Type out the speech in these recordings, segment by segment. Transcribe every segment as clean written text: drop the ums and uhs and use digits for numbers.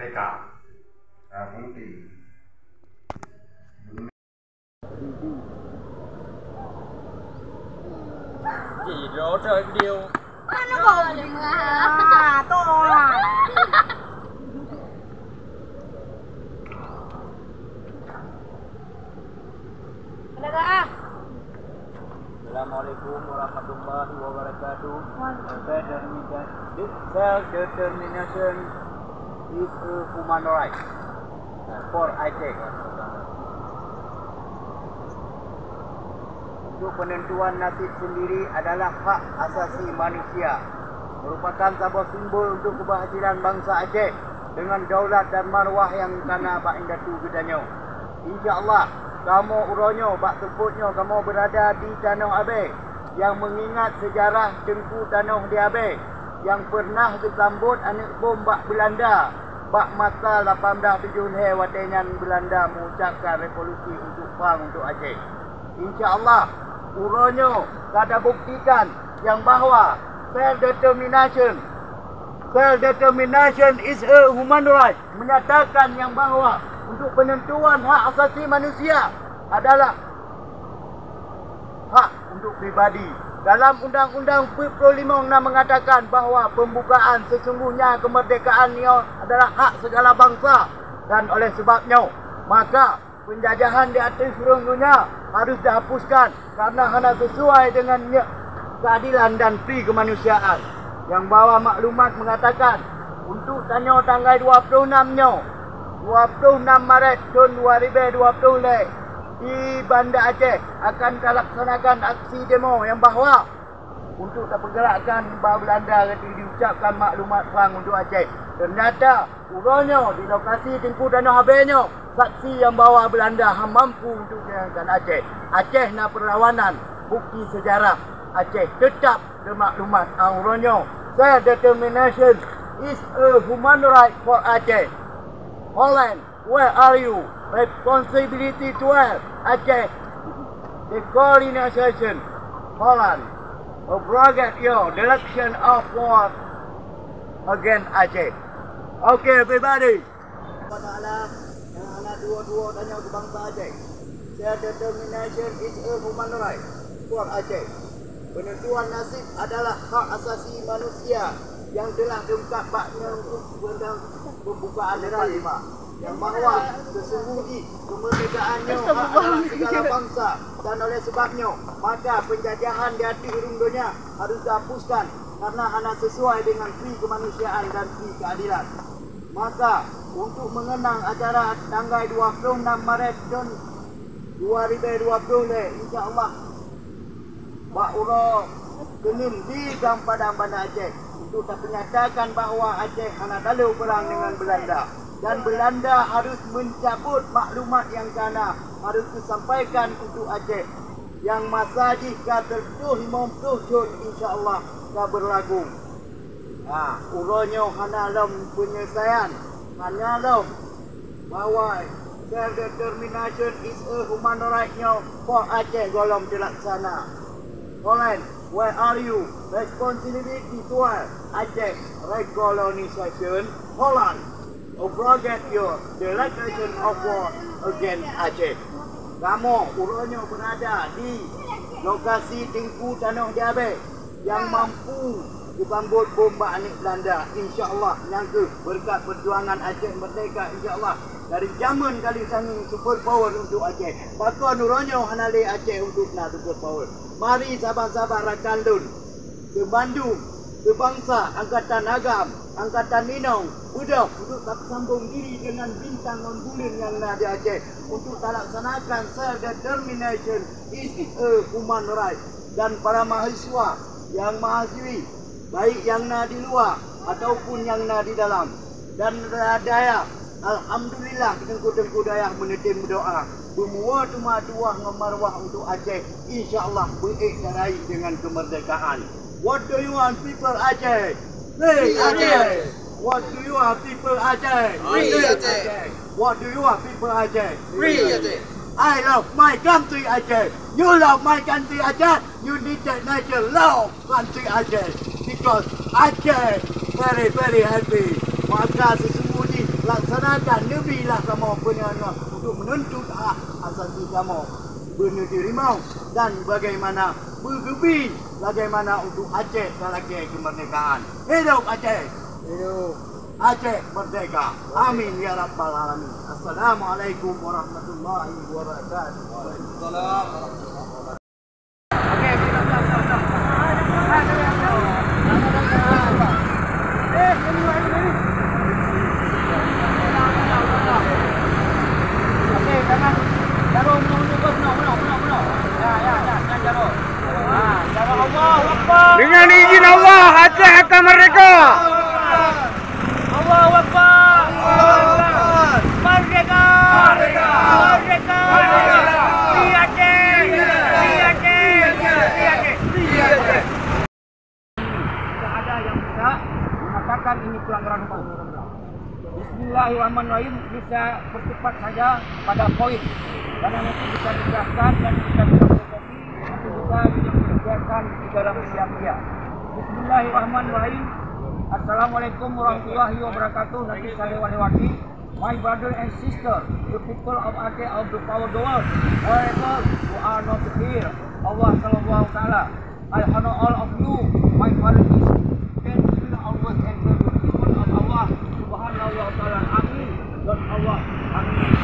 merdeka. Penting. Chỉ rõ trời điều. Nó bồn gì mà to à. Assalamualaikum warahmatullahi wabarakatuh. Self-determination is a human right for Aceh. Untuk penentuan nasib sendiri adalah hak asasi manusia, merupakan sebuah simbol untuk kebahagiaan bangsa Aceh dengan daulat dan marwah yang kana bak indatu gedanyo. InsyaAllah kamu uronyo bak temputnyo kamu berada di Tanah Abeh yang mengingat sejarah Tengku Tanah di Abeh yang pernah disambut anak bom bak Belanda bak masa 1870 watengan Belanda mengucapkan revolusi untuk perang untuk Aceh. InsyaAllah uronyo kada buktikan yang bahawa self-determination is a human right, menyatakan yang bahawa untuk penentuan hak asasi manusia adalah hak untuk pribadi. Dalam Undang-Undang 45 mengatakan bahawa pembukaan sesungguhnya kemerdekaan ini adalah hak segala bangsa, dan oleh sebabnya maka penjajahan di atas seluruh dunia harus dihapuskan karena hanya sesuai dengan keadilan dan pri kemanusiaan. Yang bawa maklumat mengatakan untuk tanggal 26 Maret tahun 2020 di Banda Aceh akan dilaksanakan aksi demo yang bahawa untuk pergerakan bahawa Belanda diucapkan maklumat perang untuk Aceh. Ternyata uronyo di lokasi Tengku Tanah Abehnya saksi yang bawa Belanda mampu untuk menjalankan Aceh. Aceh na perlawanan, bukti sejarah Aceh tetap bermaklumat uronyo. Self-determination is a human right for Aceh. Holland, where are you? Responsibility to help Aceh. The coordination, Holland, abrogate your direction of war against Aceh. Okay, everybody. Yang anak dua-dua tanya ke bangsa Aceh. Self-determination is a human right for Aceh. Penentuan nasib adalah hak asasi manusia yang telah diungkap baknya untuk pembukaan negara lima, yang bahawa sesungguhnya kemerdekaannya adalah segala bangsa, dan oleh sebabnya maka penjajahan di hati hurung dunia harus dihapuskan karena hanya sesuai dengan pri kemanusiaan dan pri keadilan. Maka untuk mengenang acara tanggal 26 Maret tahun 2020 insyaAllah Pak Uro Kenim di Padang Banda Aceh untuk menyatakan bahawa Aceh hanya dalu perang dengan Belanda, dan Belanda harus mencabut maklumat yang kana harus disampaikan untuk Aceh yang masa jika tertuh 50 tahun insyaAllah dah berlaku. Uronyo hanya dalam penyelesaian, hanya dalam bahawa self-determination is a human right-nya for Aceh golong dilaksana. Holland, where are you? Responsibility to Aceh recolonization. Holland, abrogate your declaration of war against Aceh. Kamu uronyo berada di lokasi Tengku Tanah Abeh yang mampu disambut bomba anik Belanda. InsyaAllah nyangka berkat perjuangan Aceh merdeka insyaAllah dari zaman kali sanging super power untuk Aceh. Bahkan uronyo hanale Aceh untuk nak super power. Mari sahabat-sahabat rakan lun ke Bandung, ke bangsa Angkatan Agam, Angkatan Minong, Budak untuk tak sambung diri dengan bintang non bulan yang ada di Aceh untuk laksanakan self-determination is a human right. Dan para mahasiswa yang mahasiswi baik yang na di luar ataupun yang na di dalam dan daya, alhamdulillah tengku-tengku daya menetim doa semua cuma tuah ngemarwah untuk Aceh insyaAllah baik darai dengan kemerdekaan. What do you want people Aceh? Free Aceh. What do you want people Aceh? Free Aceh. What do you want people Aceh? Free Aceh. I love my country Aceh. You love my country Aceh. You need that nation love country Aceh. Because Aceh very happy. Maka sesungguhnya laksanakan lebihlah kamu penyanyi untuk menuntut hak asasi kamu bernegeri rimau dan bagaimana berlebih bagaimana untuk Aceh selagi kemerdekaan. Hidup Aceh! Hidup Aceh merdeka! Amin ya rabbal alamin. Assalamualaikum warahmatullahi wabarakatuh. Waalaikumsalam. Okey, kita stop. Okey, jangan jarum menunggu bos, menung. Ya, jangan jarum. Jarum Allahu Akbar. Dengan izin Allah, Aceh akan merdeka. Allahu Akbar. Merdeka. Merdeka. Di Aceh. Tidak ada yang bisa mengatakan ini pelanggaran HAM. Bismillahirrahmanirrahim, bisa bercepat saja pada poin karena nanti bisa dijelaskan dan bisa fotokopi nanti juga dibiarkan di dalam siap-siap. Bismillahirrahmanirrahim. Assalamualaikum warahmatullahi wabarakatuh. Nanti saya lewati. My brother and sister, the people of Aceh of the power the world, wherever who are not here, Allah Subhanahu Taala, I honor all of you, my qualities, and will always enter the people of Allah Subhanahu Taala. Amin. Dan Allah. Amin.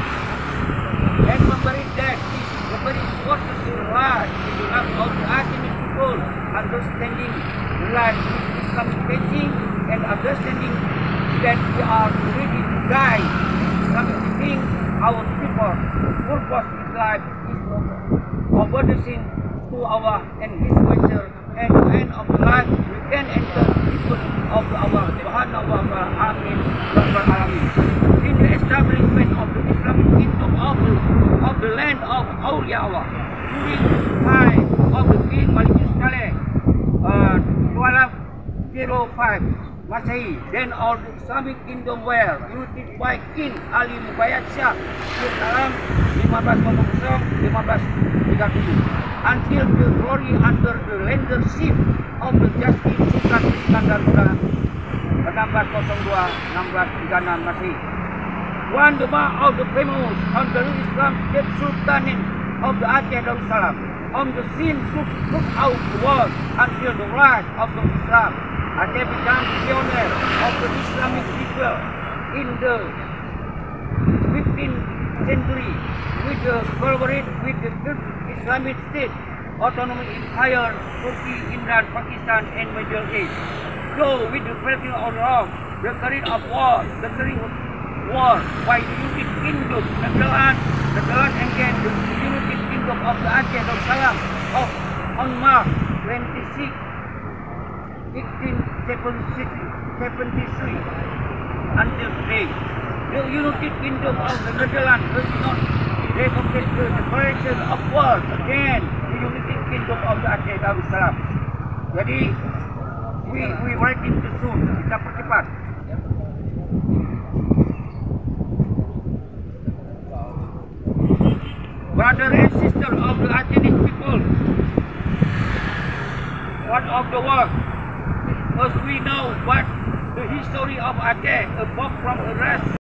And memberi that is very important to life in the life of the Aceh people, understanding life with Islamic teaching and understanding that we are ready to die. Islamic teaching our people, purpose in life is obedient to Allah and His measure, and the end of life we can enter people of Allah Subhanahu wa Taala. Amin. Rabbal alamin. In the establishment of the Islamic kingdom of the land of Awliya Allah during the time of the King Malik Saleh 1205 Masehi, then all the Islamic kingdom were united by King Ali Mubayyad Shah Salam 1500-1537 until the glory under the leadership of the Justice Sultan Iskandar Muda 1602-1636. One the of the famous Andalu Islam State Sultanate of the Aceh Darussalam on the scene throughout the world until the rise of the Islam. Aceh became pioneer of the Islamic people in the 15th century with the collaboration with the Islamic State, Autonomous Empire, Turkey, Iran, Pakistan, and Middle East. So with the breaking of Rome, the career of war by the United Kingdom, Netherlands again the United Kingdom of the Aceh Darussalam on March 26, 1873 until today. The United Kingdom of the Netherlands does not recognize the declaration of war against the United Kingdom of the Aceh Darussalam. Jadi, we writing too soon. Kita percepat. Brother and sister of the Aceh people, what of the world? Because we know what the history of Aceh, apart from the rest.